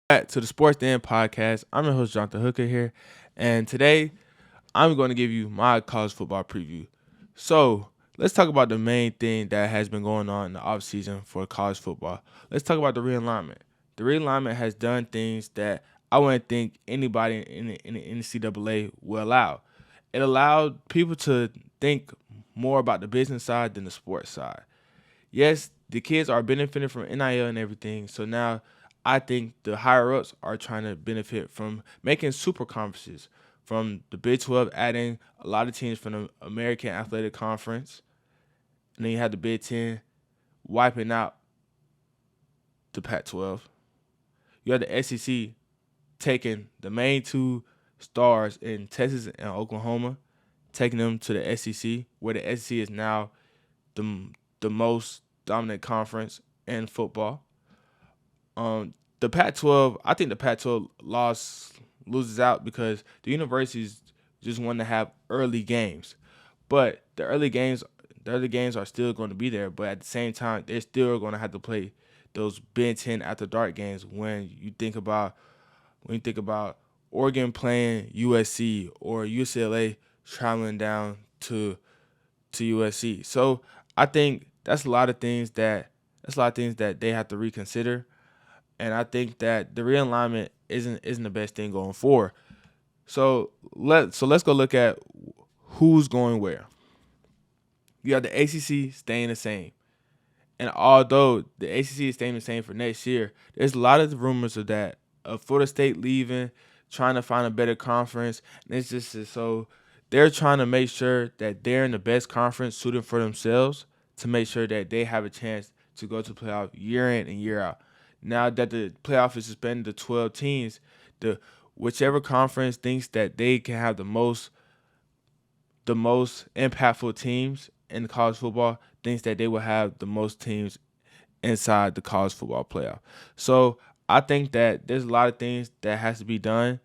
Back to the Sports Den podcast. I'm your host, Jonathan Hooker here, and today I'm going to give you my college football preview. So let's talk about the main thing that has been going on in the offseason for college football. Let's talk about the realignment. The realignment has done things that I wouldn't think anybody in the NCAA will allow. It allowed people to think more about the business side than the sports side. Yes, the kids are benefiting from NIL and everything. So now I think the higher ups are trying to benefit from making super conferences, from the Big 12 adding a lot of teams from the American Athletic Conference. And then you have the Big 10 wiping out the Pac 12. You have the SEC taking the main two stars in Texas and Oklahoma, taking them to the SEC, where the SEC is now the most dominant conference in football. The Pac-12, I think the Pac-12 loses out because the universities just want to have early games, but the early games are still going to be there. But at the same time, they're still going to have to play those Big Ten after dark games. When you think about Oregon playing USC or UCLA traveling down to USC, so I think that's a lot of things that they have to reconsider, and I think that the realignment isn't the best thing going forward. So let's go look at who's going where. You have the ACC staying the same, and although the ACC is staying the same for next year, there's a lot of rumors of that of Florida State leaving, trying to find a better conference, and it's just so they're trying to make sure that they're in the best conference suited for themselves to make sure that they have a chance to go to playoff year in and year out. Now that the playoff is suspended to 12 teams, the whichever conference thinks that they can have the most impactful teams in college football thinks that they will have the most teams inside the college football playoff. So I think that there's a lot of things that has to be done.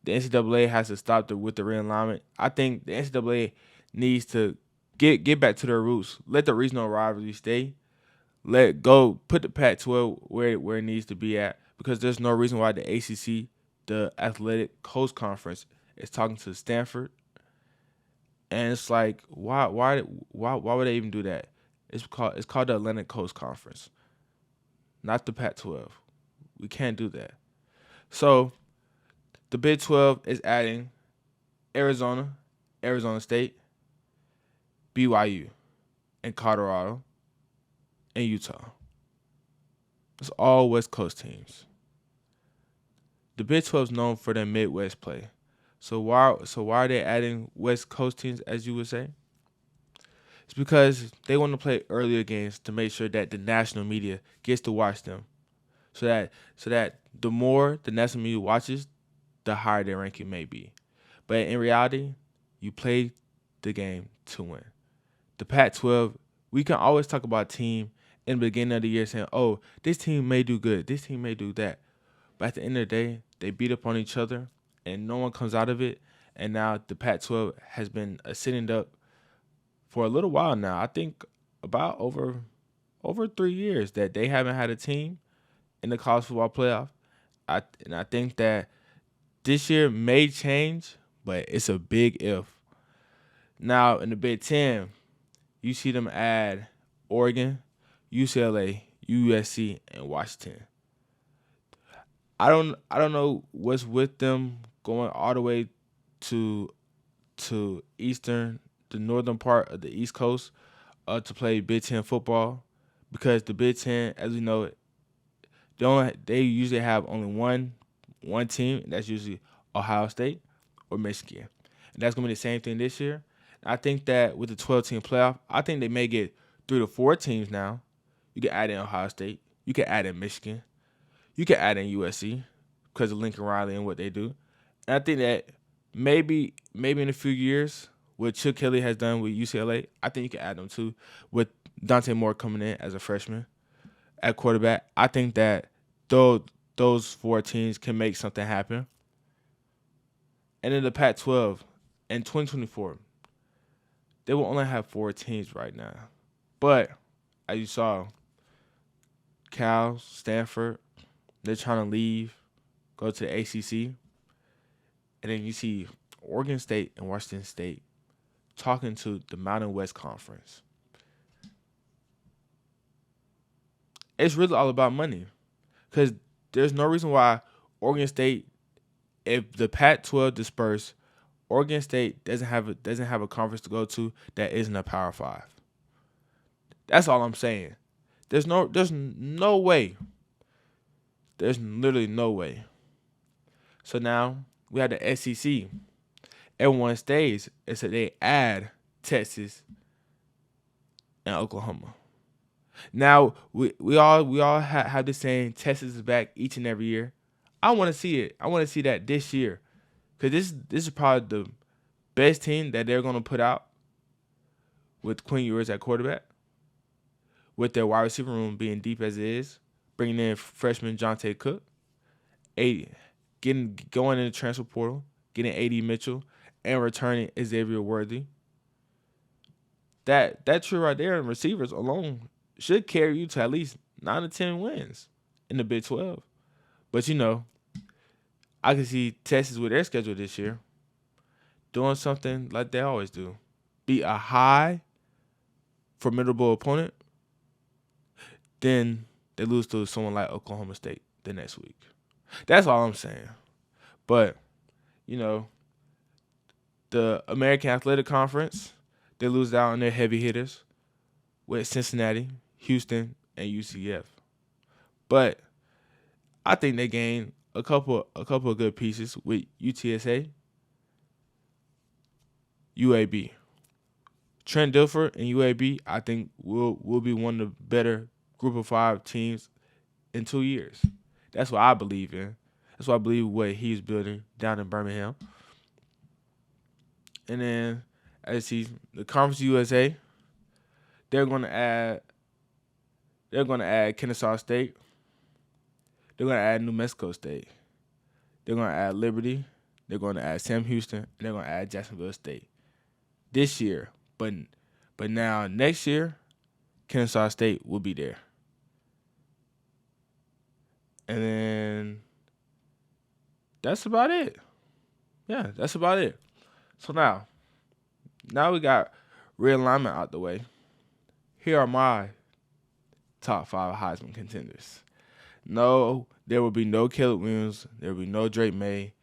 The NCAA has to stop with the realignment. I think the NCAA needs to get back to their roots. Let the regional rivalry stay. Let go. Put the Pac-12 where it needs to be at, because there's no reason why the ACC, the Athletic Coast Conference, is talking to Stanford, and it's like why would they even do that? It's called the Atlantic Coast Conference, not the Pac-12. We can't do that. So the Big 12 is adding Arizona, Arizona State, BYU, and Colorado and Utah. It's all West Coast teams. The Big 12 is known for their Midwest play. So why are they adding West Coast teams, as you would say? It's because they want to play earlier games to make sure that the national media gets to watch them. So that the more the national media watches, the higher their ranking may be. But in reality, you play the game to win. The Pac-12, we can always talk about a team in the beginning of the year saying, "Oh, this team may do good, this team may do that." But at the end of the day, they beat up on each other, and no one comes out of it. And now the Pac-12 has been sitting up for a little while now. I think about over 3 years that they haven't had a team in the college football playoff. I think that this year may change, but it's a big if. Now in the Big Ten, you see them add Oregon, UCLA, USC, and Washington. I don't know what's with them going all the way to the northern part of the East Coast, to play Big Ten football, because the Big Ten, as we know it, they usually have only one team, and that's usually Ohio State or Michigan, and that's gonna be the same thing this year. I think that with the 12-team playoff, I think they may get 3 to 4 teams now. You can add in Ohio State, you can add in Michigan, you can add in USC because of Lincoln Riley and what they do. And I think that maybe in a few years, what Chip Kelly has done with UCLA, I think you can add them too. With Dante Moore coming in as a freshman at quarterback, I think that those 4 teams can make something happen. And in the Pac-12 in 2024, they will only have 4 teams right now. But as you saw, Cal, Stanford, they're trying to leave, go to the ACC, and then you see Oregon State and Washington State talking to the Mountain West Conference. It's really all about money, because there's no reason why Oregon State, if the Pac-12 disperse, Oregon State doesn't have a conference to go to that isn't a Power Five. That's all I'm saying. There's no way. There's literally no way. So now we have the SEC. Everyone stays, and so they add Texas and Oklahoma. Now we all have this saying Texas is back each and every year. I want to see it. I want to see that this year, because this is probably the best team that they're gonna put out with Quinn Ewers at quarterback, with their wide receiver room being deep as it is, bringing in freshman Jonte Cook, going in the transfer portal, getting A.D. Mitchell, and returning Xavier Worthy. That tree right there in receivers alone should carry you to at least 9 to 10 wins in the Big 12. But I can see Texas with their schedule this year doing something like they always do. Beat a high, formidable opponent, then they lose to someone like Oklahoma State the next week. That's all I'm saying. But, the American Athletic Conference, they lose out on their heavy hitters with Cincinnati, Houston, and UCF. But I think they gained a couple of good pieces with UTSA, UAB. Trent Dilfer and UAB, I think, will be one of the better Group of 5 teams in 2 years. That's what I believe in. That's what I believe what he's building down in Birmingham. And then, as you see, the Conference USA, they're going to add Kennesaw State. They're going to add New Mexico State. They're going to add Liberty. They're going to add Sam Houston. And they're going to add Jacksonville State this year. But now next year, Kennesaw State will be there. And then that's about it. Yeah, that's about it. So now we got realignment out the way. Here are my top 5 Heisman contenders. No, there will be no Caleb Williams. There will be no Drake May.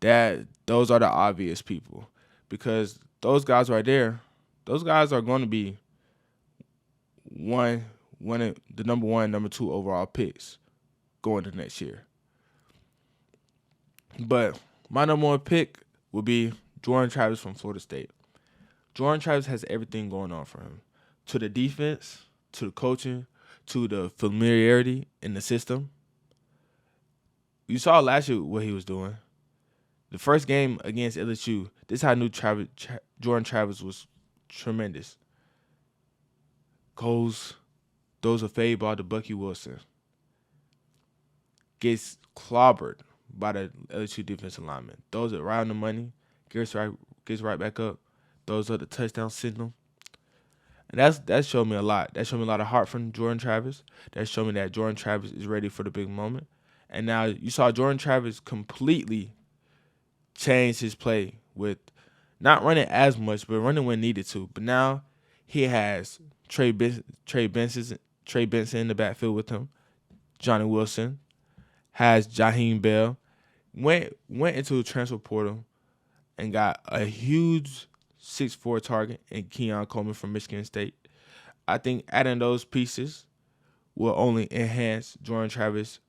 Those are the obvious people, because those guys right there, those guys are going to be the number 1, number 2 overall picks going to next year. But my number 1 pick will be Jordan Travis from Florida State. Jordan Travis has everything going on for him. To the defense, to the coaching, to the familiarity in the system. You saw last year what he was doing. The first game against LSU, this is how I knew Jordan Travis was tremendous. Throws a fade ball to Bucky Wilson. Gets clobbered by the LSU defensive lineman. Throws it right on the money. Gets right back up. Throws up the touchdown signal. And that showed me a lot. That showed me a lot of heart from Jordan Travis. That showed me that Jordan Travis is ready for the big moment. And now you saw Jordan Travis completely change his play with not running as much, but running when needed to. But now he has Trey Benson in the backfield with him. Johnny Wilson has Jaheim Bell. Went into the transfer portal and got a huge 6'4" target in Keon Coleman from Michigan State. I think adding those pieces will only enhance Jordan Travis'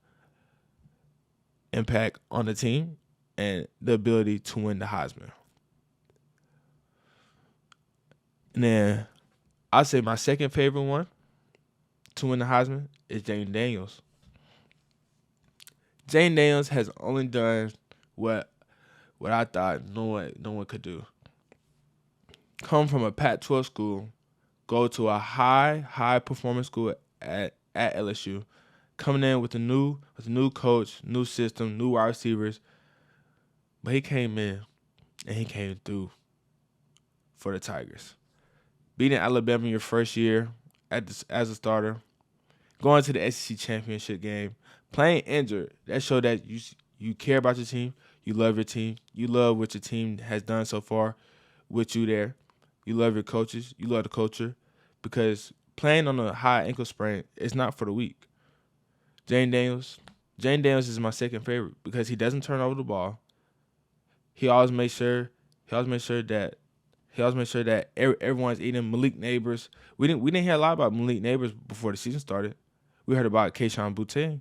impact on the team and the ability to win the Heisman. And then I'd say my second favorite one to win the Heisman is Jayden Daniels. Jayden Daniels has only done what I thought no one could do. Come from a Pac-12 school, go to a high performance school at LSU, coming in with a new coach, new system, new wide receivers. But he came in and he came through for the Tigers. Beating Alabama your first year as a starter, going to the SEC championship game, playing injured. That showed that you care about your team, you love your team, you love what your team has done so far with you there. You love your coaches, you love the culture, because playing on a high ankle sprain is not for the weak. Jane Daniels. Jane Daniels is my second favorite because he doesn't turn over the ball. He always makes sure. He always makes sure that. He always makes sure that everyone's eating. Malik Neighbors. We didn't hear a lot about Malik Neighbors before the season started. We heard about Keyshawn Boutte,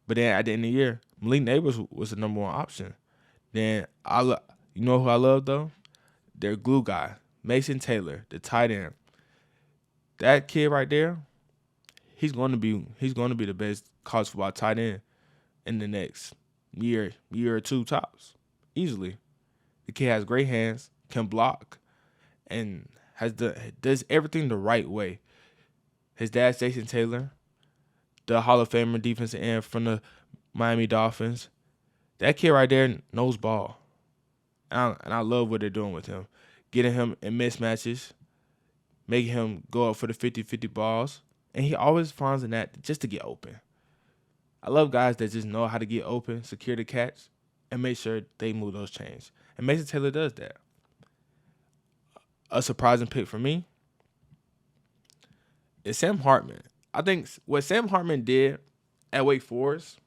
but then at the end of the year, Malik Neighbors was the number one option. Then you know who I love though? Their glue guy, Mason Taylor, the tight end. That kid right there, he's going to be the best college football tight end in the next year or two tops, easily. The kid has great hands, can block, and does everything the right way. His dad, Jason Taylor, the Hall of Famer defensive end from the Miami Dolphins. That kid right there knows ball, and I love what they're doing with him, getting him in mismatches, making him go up for the 50-50 balls, and he always finds a net just to get open. I love guys that just know how to get open, secure the catch, and make sure they move those chains. And Mason Taylor does that. A surprising pick for me is Sam Hartman. I think what Sam Hartman did at Wake Forest,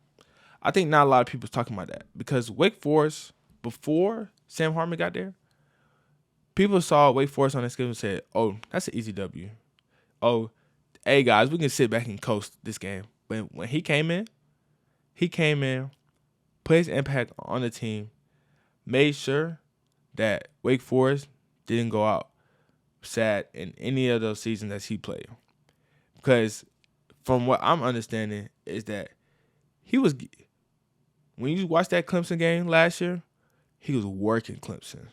I think not a lot of people talking about that, because Wake Forest, before Sam Hartman got there, people saw Wake Forest on their schedule and said, oh, that's an easy W. Oh, hey, guys, we can sit back and coast this game. But when he came in, put his impact on the team, made sure that Wake Forest didn't go out sad in any of those seasons that he played. Because from what I'm understanding is that when you watch that Clemson game last year, he was working Clemson,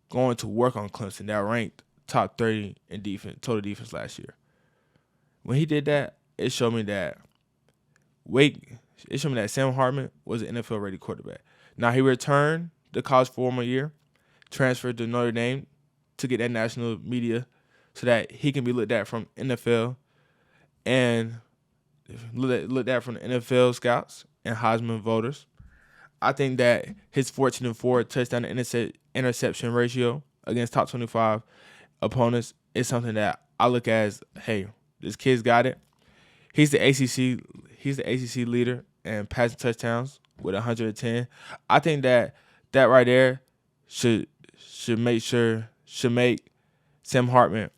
going to work on Clemson that ranked top 30 in defense, total defense last year. When he did that, it showed me that Sam Hartman was an NFL-ready quarterback. Now, he returned the college for 1 more year, transferred to Notre Dame to get that national media so that he can be looked at from NFL and looked at from the NFL scouts and Heisman voters. I think that his 14-4 touchdown to interception ratio against top 25 opponents is something that I look at as, hey, this kid's got it. He's the ACC leader in passing touchdowns with 110. I think that right there should make Sam Hartman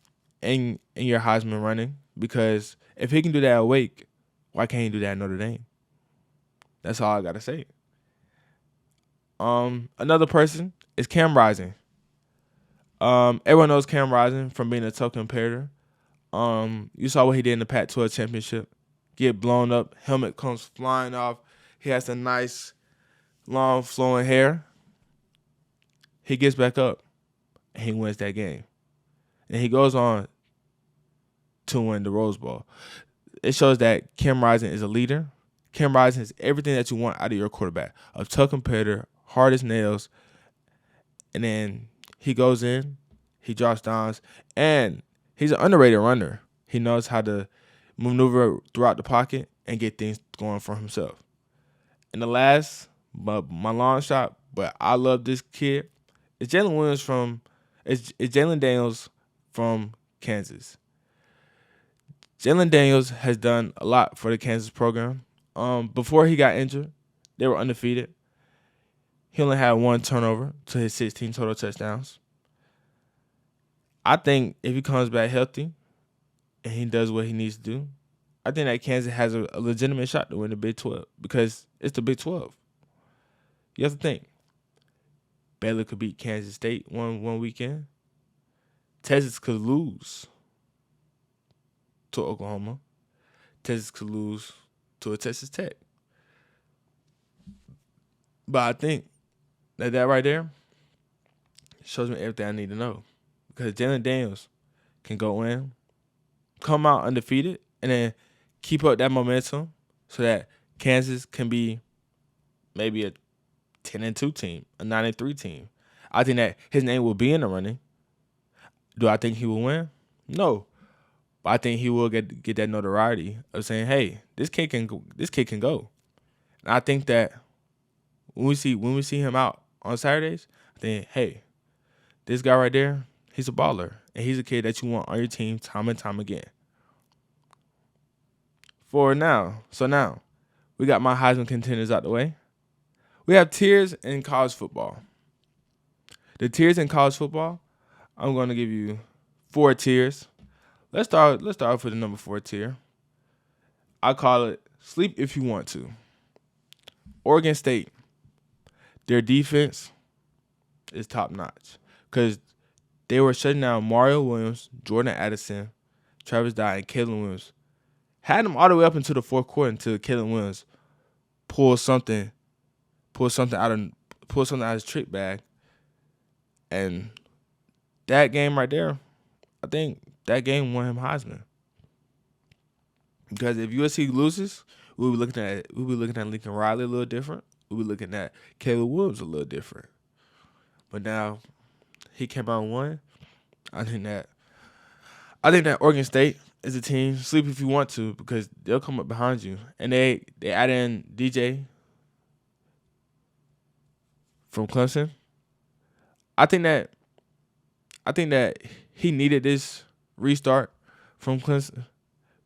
in your Heisman running, because if he can do that at Wake, why can't he do that at Notre Dame? That's all I gotta say. Another person is Cam Rising. Everyone knows Cam Rising from being a tough competitor. You saw what he did in the Pac-12 championship. Get blown up, helmet comes flying off. He has a nice, long, flowing hair. He gets back up, and he wins that game. And he goes on to win the Rose Bowl. It shows that Cam Rising is a leader. Cam Rising is everything that you want out of your quarterback. A tough competitor, hard as nails. And then he goes in, he drops downs, and he's an underrated runner. He knows how to maneuver throughout the pocket and get things going for himself. And the last, but my long shot, but I love this kid, is Jalen Daniels from Kansas. Jalen Daniels has done a lot for the Kansas program. Before he got injured, they were undefeated. He only had 1 turnover to his 16 total touchdowns. I think if he comes back healthy and he does what he needs to do, I think that Kansas has a legitimate shot to win the Big 12, because it's the Big 12. You have to think. Baylor could beat Kansas State one weekend. Texas could lose to Oklahoma. Texas could lose to a Texas Tech. But I think that right there shows me everything I need to know. Because Jalen Daniels can go in, come out undefeated, and then keep up that momentum so that Kansas can be maybe a 10-2 team, a 9-3 team. I think that his name will be in the running. Do I think he will win? No. But I think he will get that notoriety of saying, "Hey, this kid can go. This kid can go." And I think that when we see him out on Saturdays, I think, "Hey, this guy right there, he's a baller, and he's a kid that you want on your team time and time again." So now we got my Heisman contenders out the way. We have tiers in college football. The tiers in college football, I'm going to give you 4 tiers. Let's start off with the number 4 tier. I call it sleep if you want to. Oregon State, their defense is top notch because they were shutting down Mario Williams, Jordan Addison, Travis Dye, and Kalen Williams. Had them all the way up into the fourth quarter until Kalen Williams pulled something out of his trick bag, and that game right there, I think that game won him Heisman. Because if USC loses, we'll be looking at Lincoln Riley a little different. We'll be looking at Caleb Williams a little different. But now he came out and won. I think that Oregon State is a team. Sleep if you want to, because they'll come up behind you. And they add in DJ from Clemson. I think that he needed this restart from Clemson,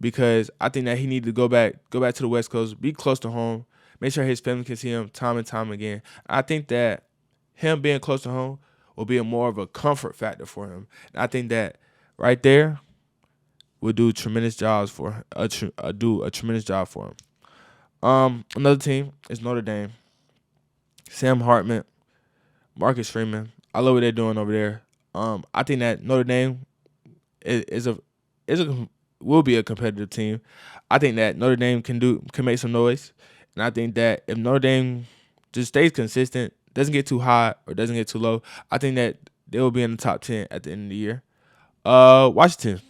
because I think that he needed to go back to the West Coast, be close to home, make sure his family can see him time and time again. I think that him being close to home will be more of a comfort factor for him. And I think that right there will do tremendous jobs for do a tremendous job for him. Another team is Notre Dame. Sam Hartman, Marcus Freeman. I love what they're doing over there. I think that Notre Dame will be a competitive team. I think that Notre Dame can make some noise, and I think that if Notre Dame just stays consistent, doesn't get too high or doesn't get too low, I think that they will be in the top 10 at the end of the year. Washington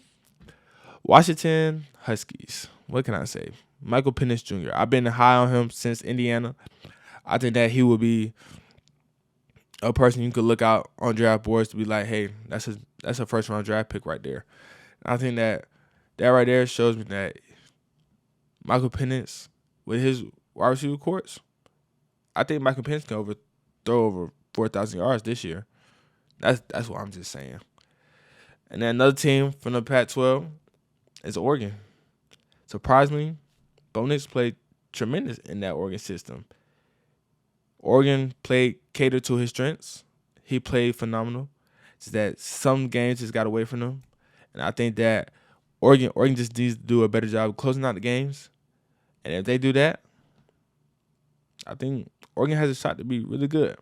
Huskies. What can I say? Michael Penix Jr. I've been high on him since Indiana. I think that he will be a person you could look out on draft boards to be like, hey, that's a first round draft pick right there. And I think that right there shows me that Michael Penix, with his wide receiver courts, I think Michael Penix can throw over 4,000 yards this year. That's what I'm just saying. And then another team from the Pac-12 is Oregon. Surprisingly, Bo Nix played tremendous in that Oregon system. Oregon catered to his strengths. He played phenomenal. It's that some games just got away from him. And I think that Oregon just needs to do a better job of closing out the games. And if they do that, I think Oregon has a shot to be really good.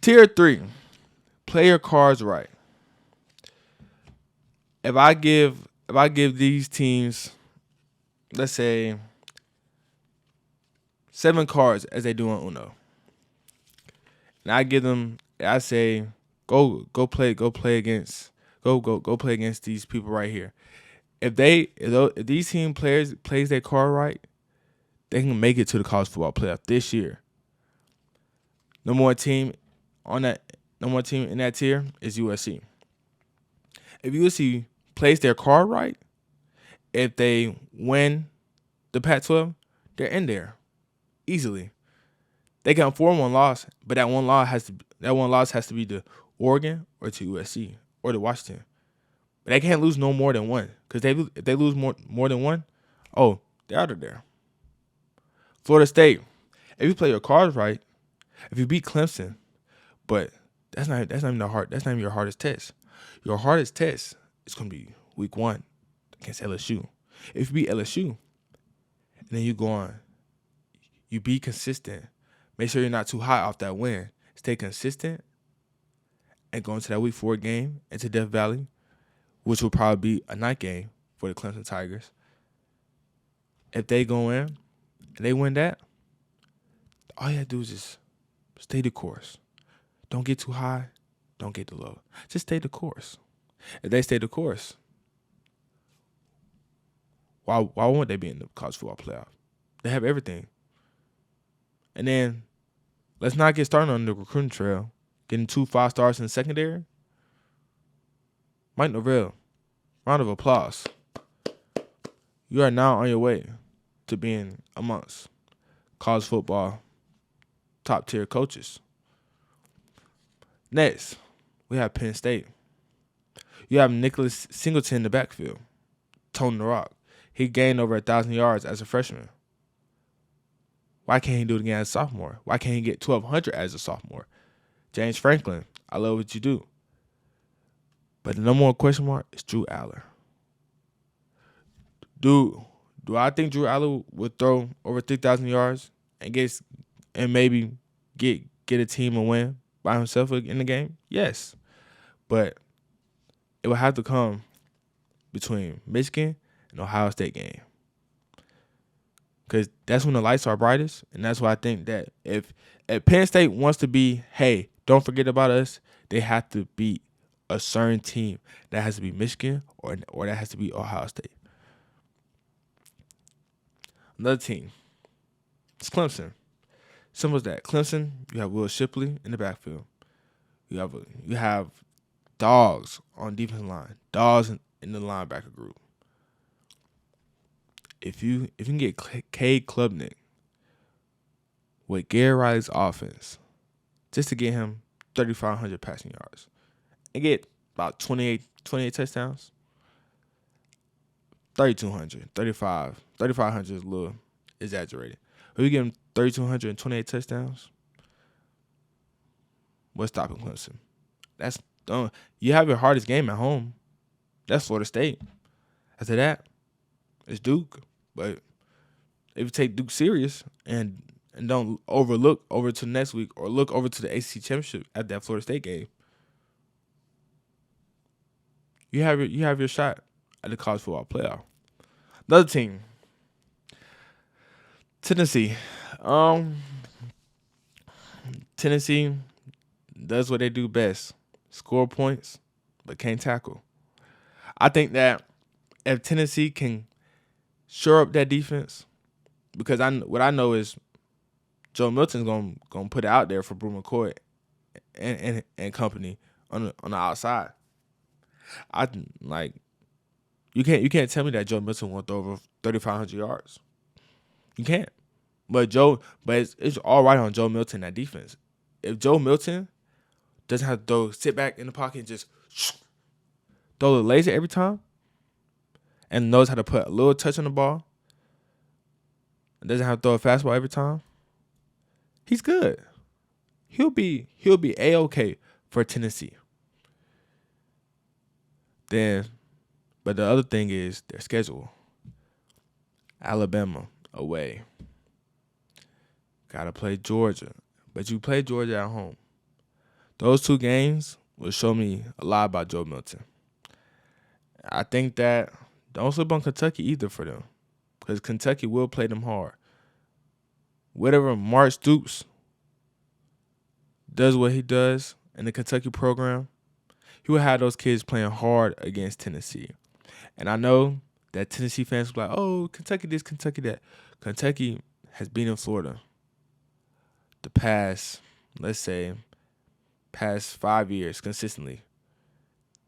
Tier 3, play your cards right. If I give these teams, let's say, 7 cards as they do on Uno, and I say, go play against these people right here. If these team players plays their card right, they can make it to the college football playoff this year. Number one team in that tier is USC. If USC plays their card right, if they win the Pac-12, they're in there easily. They can afford one loss, but that one loss has to be to Oregon or to USC or to Washington. But they can't lose no more than one, because if they lose more than one, they're out of there. Florida State, if you play your cards right, if you beat Clemson, but that's not even your hardest test. Your hardest test is gonna be week 1 against LSU. If you beat LSU, and then you go on, you be consistent. Make sure you're not too high off that win. Stay consistent and go into that week 4 game into Death Valley, which will probably be a night game for the Clemson Tigers. If they go in and they win that, all you have to do is just stay the course. Don't get too high. Don't get too low. Just stay the course. If they stay the course, why won't they be in the college football playoff? They have everything. And then let's not get started on the recruiting trail. Getting 2 5-stars in the secondary. Mike Norvell, Round of applause. You are now on your way to being amongst college football top tier coaches. Next, we have Penn State. You have Nicholas Singleton in the backfield, toting the rock. He gained over 1,000 yards as a freshman. Why can't he do it again as a sophomore? Why can't he get 1,200 as a sophomore? James Franklin, I love what you do. But the number one question mark is Drew Aller. Do I think Drew Aller would throw over 3,000 yards and maybe get a team a win by himself in the game? Yes. But it would have to come between Michigan and Ohio State game. Because that's when the lights are brightest. And that's why I think that if Penn State wants to be, hey, don't forget about us, they have to beat a certain team. That has to be Michigan or that has to be Ohio State. Another team, it's Clemson. Simple as that. Clemson, you have Will Shipley in the backfield. You have dogs on defensive line, dogs in the linebacker group. If you can get Cade Klubnik with Gary Riley's offense, just to get him 3,500 passing yards and get about 28 touchdowns, 3,200, 3,500 is a little exaggerated. If you give him 3,228 touchdowns, what's stopping Clemson? You have your hardest game at home. That's Florida State. After that, it's Duke. But if you take Duke serious and don't overlook over to next week or look over to the ACC championship at that Florida State game, you have your shot at the college football playoff. Another team, Tennessee. Tennessee does what they do best: score points, but can't tackle. I think that if Tennessee can shore up that defense, because what I know is Joe Milton's gonna put it out there for Brew McCoy and company on the outside. You can't tell me that Joe Milton won't throw over 3,500 yards. You can't. But it's all right on Joe Milton, that defense. If Joe Milton doesn't have to sit back in the pocket and just throw the laser every time, and knows how to put a little touch on the ball, and doesn't have to throw a fastball every time, he's good. He'll be A-okay for Tennessee. But the other thing is their schedule. Alabama away. Gotta play Georgia. But you play Georgia at home. Those two games will show me a lot about Joe Milton. I think that don't sleep on Kentucky either for them, because Kentucky will play them hard. Whatever Mark Stoops does what he does in the Kentucky program, he will have those kids playing hard against Tennessee. And I know that Tennessee fans will be like, oh, Kentucky this, Kentucky that. Kentucky has been in Florida the past 5 years consistently.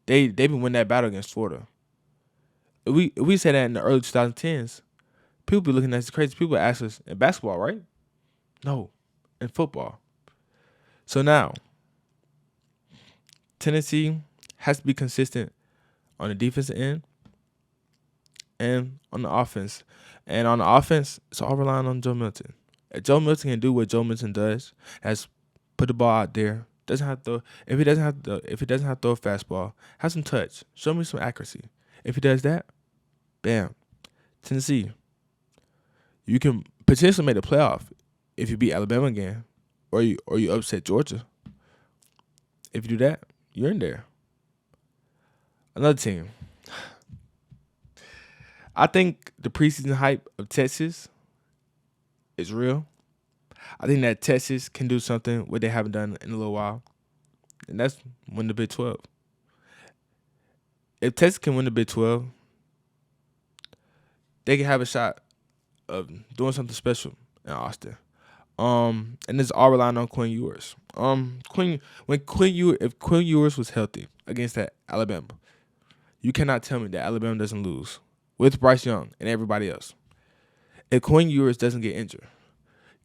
They've been winning that battle against Florida. If we say that in the early 2010s, people be looking at us crazy. People ask us, in basketball, right? No, in football. So now, Tennessee has to be consistent on the defensive end and on the offense. And on the offense, it's all relying on Joe Milton. If Joe Milton can do what Joe Milton does, has put the ball out there, if he doesn't have to throw a fastball, have some touch, show me some accuracy. If he does that, bam, Tennessee, you can potentially make the playoff if you beat Alabama again, or you upset Georgia. If you do that, you're in there. Another team. I think the preseason hype of Texas is real. I think that Texas can do something what they haven't done in a little while, and that's win the Big 12. If Texas can win the Big 12, they can have a shot of doing something special in Austin. And it's all relying on Quinn Ewers. If Quinn Ewers was healthy against that Alabama, You cannot tell me that Alabama doesn't lose with Bryce Young and everybody else. If Quinn Ewers doesn't get injured,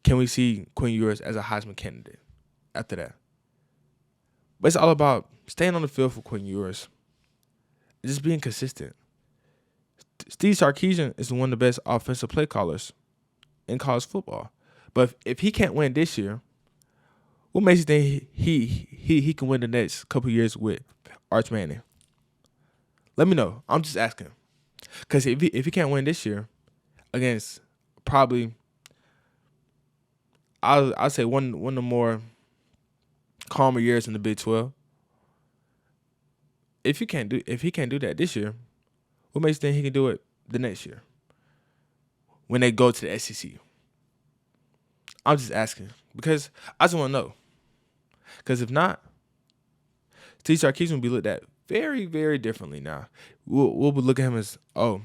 can we see Quinn Ewers as a Heisman candidate after that? But it's all about staying on the field for Quinn Ewers, just being consistent. Steve Sarkisian is one of the best offensive play callers in college football. But if he can't win this year, what makes you think he can win the next couple years with Arch Manning? Let me know. I'm just asking. Because if he can't win this year against probably, I'll say one of the more calmer years in the Big 12. If he can't do that this year, what makes you think he can do it the next year when they go to the SEC? I'm just asking because I just want to know. Because if not, Steve Sarkisian will be looked at very, very differently now. We'll be looking at him as, oh,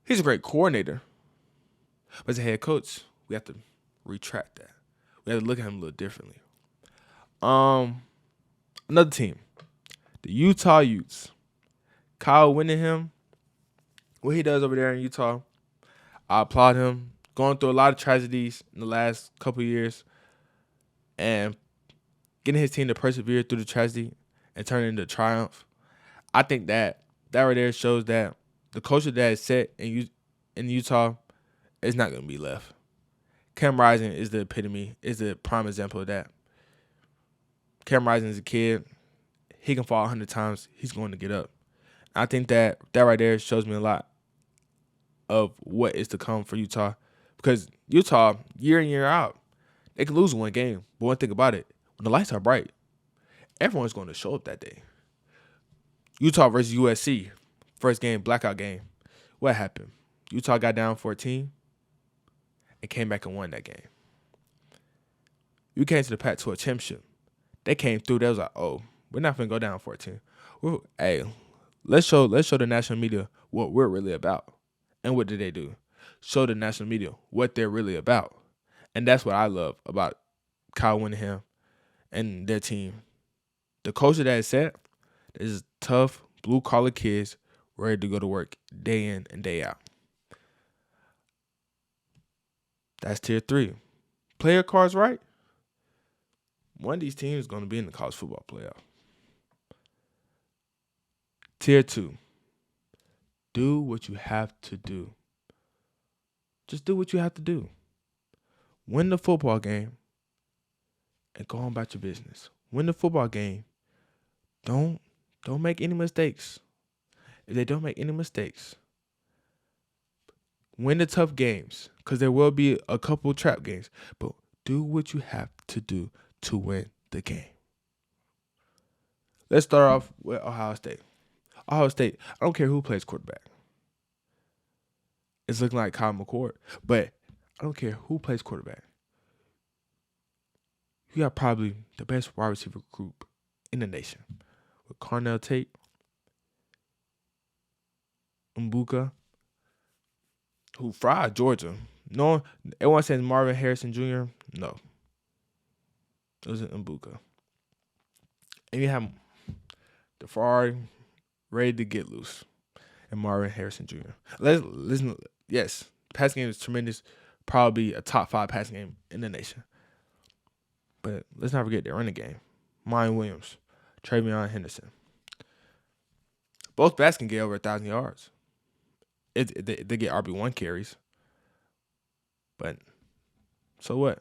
he's a great coordinator. But as a head coach, we have to retract that. We have to look at him a little differently. Another team, the Utah Utes. Kyle Whittingham, what he does over there in Utah, I applaud him. Going through a lot of tragedies in the last couple of years and getting his team to persevere through the tragedy and turn it into triumph. I think that right there shows that the culture that is set in Utah is not going to be left. Cam Rising is the epitome, is the prime example of that. Cam Rising is a kid. He can fall 100 times. He's going to get up. I think that right there shows me a lot of what is to come for Utah. Because Utah, year in, year out, they can lose one game. But one thing about it, when the lights are bright, everyone's going to show up that day. Utah versus USC, first game, blackout game. What happened? Utah got down 14 and came back and won that game. You came to the Pac-12 championship. They came through. They was like, oh, we're not going to go down 14. Hey, let's show the national media what we're really about. And what did they do? Show the national media what they're really about. And that's what I love about Kyle Whittingham and their team. The culture that is set is tough, blue-collar kids ready to go to work day in and day out. That's tier 3. Player cards right. One of these teams is going to be in the college football playoff. Tier 2. Do what you have to do. Just do what you have to do. Win the football game and go on about your business. Win the football game. Don't make any mistakes. If they don't make any mistakes, win the tough games because there will be a couple trap games. But do what you have to do to win the game. Let's start off with Ohio State. Ohio State, I don't care who plays quarterback. It's looking like Kyle McCord, but I don't care who plays quarterback. You got probably the best wide receiver group in the nation with Carnell Tate, Mbuka, who fried Georgia. No, everyone says Marvin Harrison Jr. No. It was Mbuka. And you have the Ferrari ready to get loose and Marvin Harrison Jr. Listen, yes, passing game is tremendous. Probably a top 5 passing game in the nation. But let's not forget their running game. Mine Williams, Travion Henderson. Both backs can get over 1,000 yards. They get RB1 carries. But so what?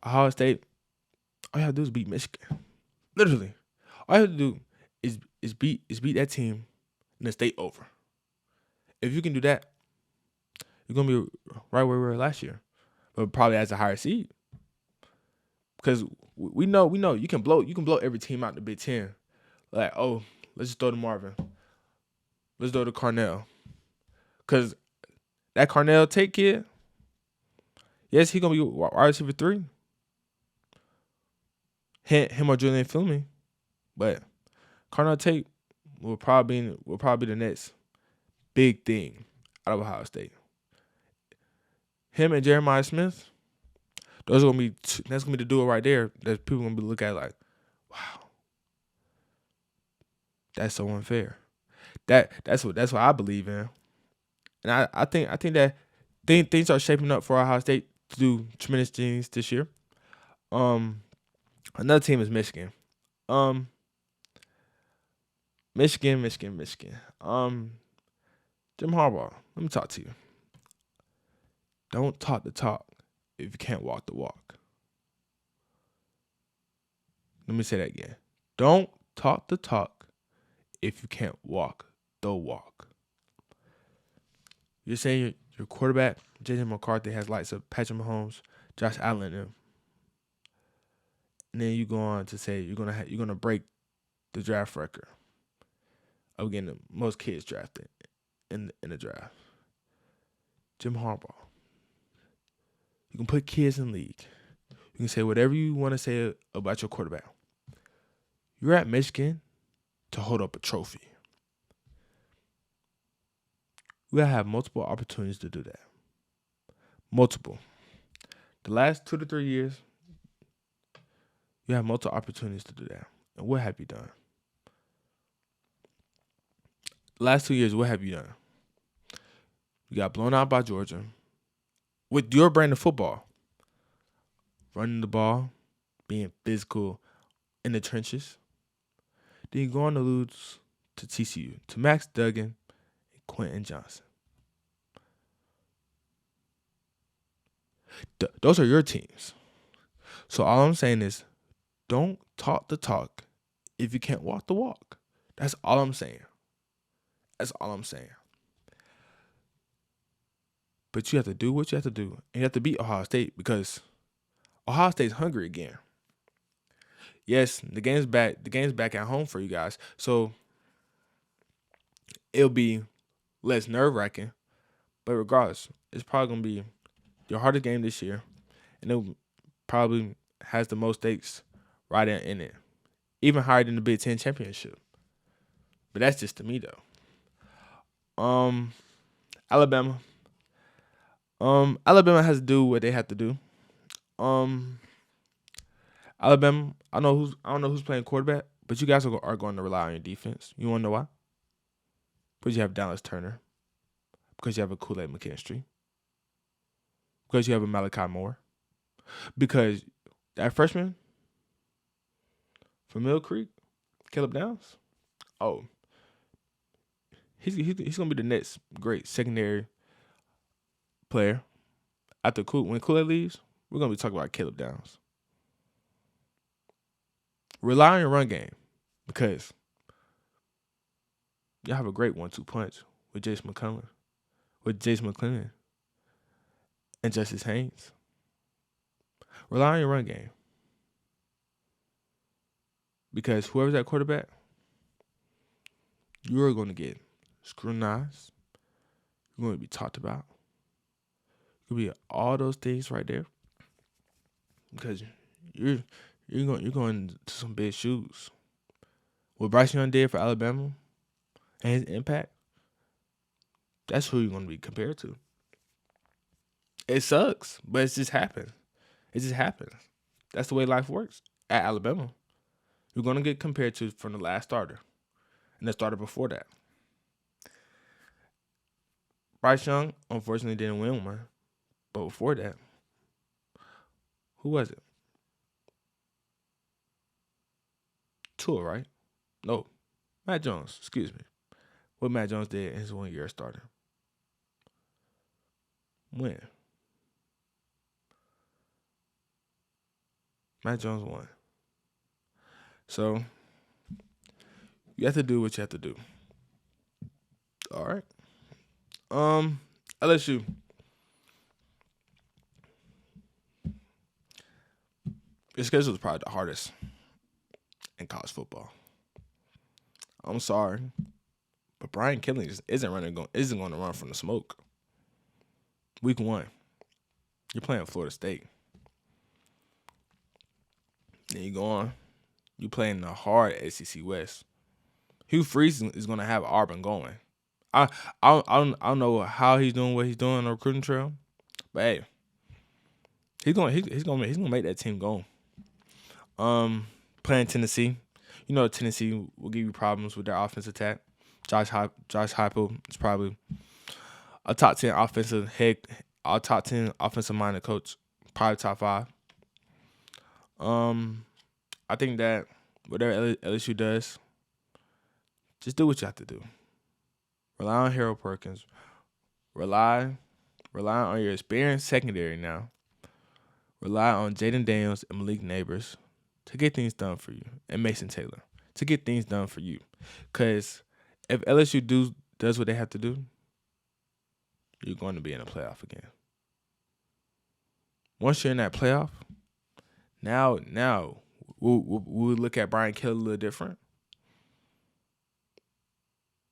Ohio State, all you have to do is beat Michigan. Literally. All you have to do is beat that team and the state over. If you can do that, you're going to be right where we were last year. But probably as a higher seed. Because we know you can blow every team out in the Big Ten. Like, oh, let's just throw to Marvin. Let's throw to Carnell. Because that Carnell Tate kid, yes, he's going to be wide receiver 3. Him or Julian Fleming. But Carnell Tate will probably be the next big thing out of Ohio State. Him and Jeremiah Smith, that's gonna be the duo right there that people gonna be looking at like, wow. That's so unfair. That's what I believe in, and I think that things are shaping up for Ohio State to do tremendous things this year. Um, Another team is Michigan. Um, Michigan. Jim Harbaugh. Let me talk to you. Don't talk the talk if you can't walk the walk. Let me say that again. Don't talk the talk if you can't walk the walk. You're saying your quarterback, J.J. McCarthy, has likes of Patrick Mahomes, Josh Allen, and them. And then you go on to say you're gonna break the draft record of getting the most kids drafted in the draft. Jim Harbaugh. You can put kids in the league. You can say whatever you want to say about your quarterback. You're at Michigan to hold up a trophy. We gotta have multiple opportunities to do that. Multiple. The last 2 to 3 years, you have multiple opportunities to do that. And what have you done? The last 2 years, what have you done? You got blown out by Georgia with your brand of football. Running the ball, being physical in the trenches. Then you're going to lose to TCU, to Max Duggan and Quentin Johnson. Those are your teams. So all I'm saying is don't talk the talk if you can't walk the walk. That's all I'm saying. That's all I'm saying. But you have to do what you have to do. And you have to beat Ohio State because Ohio State's hungry again. Yes, the game's back. The game's back at home for you guys. So it'll be less nerve-wracking. But regardless, it's probably going to be your hardest game this year. And it probably has the most stakes right in it. Even higher than the Big Ten championship. But that's just to me, though. Alabama. Alabama has to do what they have to do. Alabama, I don't know who's playing quarterback, but you guys are going to rely on your defense. You want to know why? Because you have Dallas Turner. Because you have a Kool-Aid McKinstry. Because you have a Malachi Moore. Because that freshman from Mill Creek, Caleb Downs, he's going to be the next great secondary player. When Kool-Aid leaves, we're going to be talking about Caleb Downs. Rely on your run game because y'all have a great 1-2 punch with Jason McClellan, and Justice Haynes. Rely on your run game because whoever's at quarterback, you are going to get scrutinized. You're going to be talked about. You'll be all those things right there because you're going to some big shoes. What Bryce Young did for Alabama and his impact, that's who you're going to be compared to. It sucks, but it just happens. That's the way life works at Alabama. You're going to get compared to from the last starter and the starter before that. Bryce Young, unfortunately, didn't win one. But before that, who was it? Tua, right? No, Matt Jones. Excuse me. What Matt Jones did in his 1 year starter. When? Matt Jones won. So you have to do what you have to do. All right. LSU. Your schedule is probably the hardest in college football. I'm sorry, but Brian Kelly isn't going to run from the smoke. Week 1, you're playing Florida State. Then you go on, you playing the hard SEC West. Hugh Freeze is going to have Auburn going. I don't know how he's doing what he's doing on the recruiting trail, but hey, he's gonna make that team go. Playing Tennessee, Tennessee will give you problems with their offensive attack. Josh Heupel is probably a top 10 top 10 offensive minded coach, probably top 5. I think that whatever LSU does, just do what you have to do. Rely on Harold Perkins. Rely on your experienced secondary now. Rely on Jaden Daniels and Malik Neighbors to get things done for you, and Mason Taylor to get things done for you. Because if LSU does what they have to do, you're going to be in a playoff again. Once you're in that playoff, now we'll look at Brian Kelly a little different.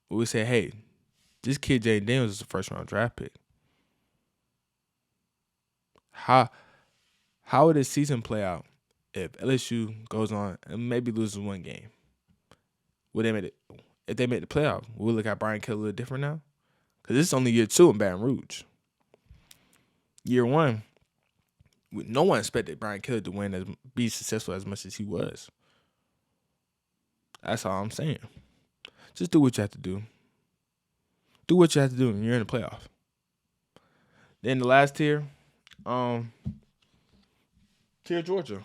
We'll say, hey, this kid Jaden Daniels is a first-round draft pick. How would this season play out if LSU goes on and maybe loses one game? If they made the playoff, we'll look at Brian Kelly a little different now? Because this is only year 2 in Baton Rouge. Year 1, no one expected Brian Kelly to win and be successful as much as he was. That's all I'm saying. Just do what you have to do. Do what you have to do when you're in the playoff. Then the last tier, tier Georgia.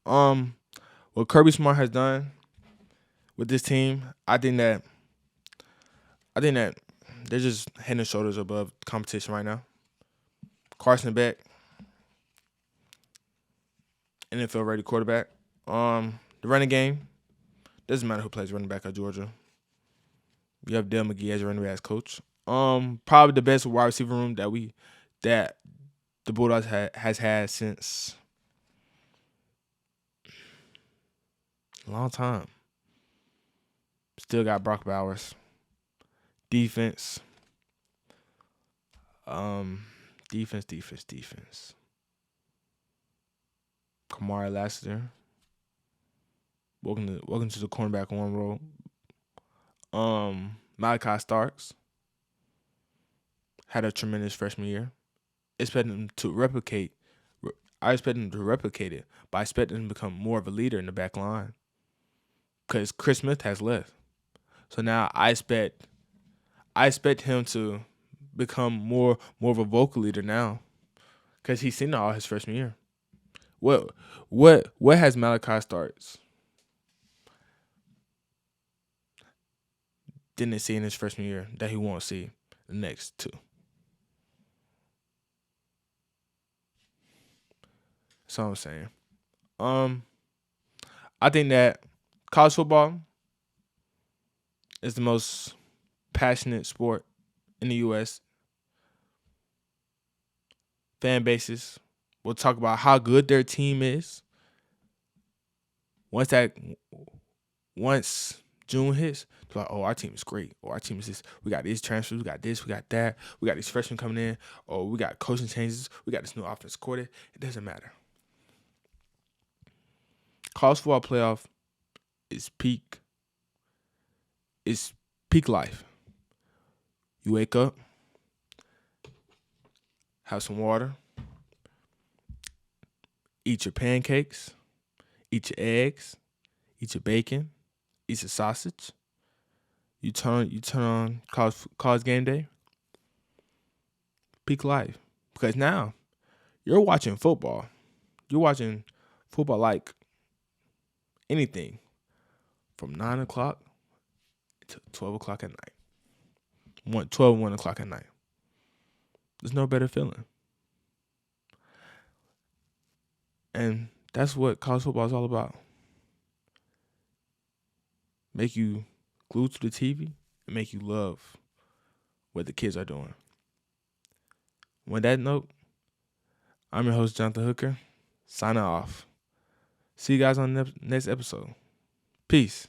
What Kirby Smart has done with this team, I think that they're just head and shoulders above competition right now. Carson Beck, NFL ready quarterback. The running game, doesn't matter who plays running back at Georgia. You have Dale McGee as your running backs coach. Probably the best wide receiver room that the Bulldogs has had since a long time. Still got Brock Bowers. Defense. Defense. Kamari Lassiter. Welcome to the cornerback 1 role. Malachi Starks had a tremendous freshman year. I expect him to replicate it, but I expect him to become more of a leader in the back line because Chris Smith has left. So now I expect him to become more of a vocal leader now because he's seen it all his freshman year. What has Malachi Starks didn't see in his freshman year that he won't see the next 2? That's all I'm saying. I think that college football is the most passionate sport in the U.S. Fan bases will talk about how good their team is. Once June hits, they're like, oh, our team is great. Oh, our team is this. We got these transfers. We got this. We got that. We got these freshmen coming in. Oh, we got coaching changes. We got this new offense coordinator. It doesn't matter. College football playoff is peak. It's peak life. You wake up, have some water, eat your pancakes, eat your eggs, eat your bacon, eat your sausage. You turn on college game day. Peak life. Because now you're watching football. You're watching football like anything from 9 o'clock to 12 o'clock at night. 1 o'clock at night. There's no better feeling. And that's what college football is all about. Make you glued to the TV and make you love what the kids are doing. On that note, I'm your host, Jonathan Hooker, signing off. See you guys on the next episode. Peace.